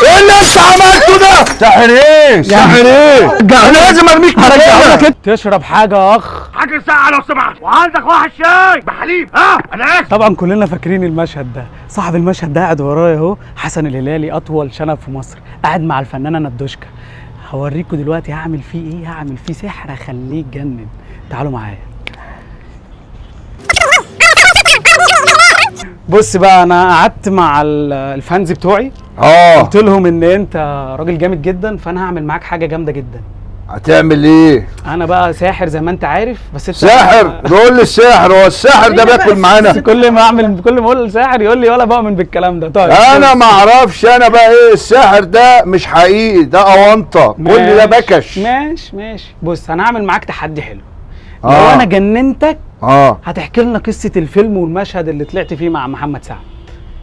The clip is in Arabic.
ايه اللي انت عملته ده؟ ساحر ايه؟ ساحر ايه؟ انا لازم ارميك هرجعك تشرب حاجه يا اخ. حاجه ساعه لو سمحت، وعندك واحد شاي بحليب. انا اسف. طبعا كلنا فاكرين المشهد ده. صاحب المشهد ده قاعد ورايا اهو، حسن الهلالي، اطول شنب في مصر، قاعد مع الفنانه ندوشكا. هوريكم دلوقتي هعمل فيه ايه. هعمل فيه سحر اخليه يتجنن. تعالوا معايا. بص بقى، انا قعدت مع الفانز بتوعي، قلت لهم ان انت راجل جامد جدا، فانا هعمل معاك حاجه جامده جدا. هتعمل ايه؟ انا بقى ساحر زي ما انت عارف، بس انت ساحر؟ قول لي الساحر، هو الساحر ده بياكل معانا؟ كل ما اقول ساحر يقول لي ولا بؤمن بالكلام ده. طيب انا ما اعرفش انا بقى ايه الساحر ده، مش حقيقي، ده اونطه، كل ده بكش. ماشي. بص انا هعمل معاك تحدي حلو. لو انا جننتك هتحكي لنا قصه الفيلم والمشهد اللي طلعت فيه مع محمد سعد.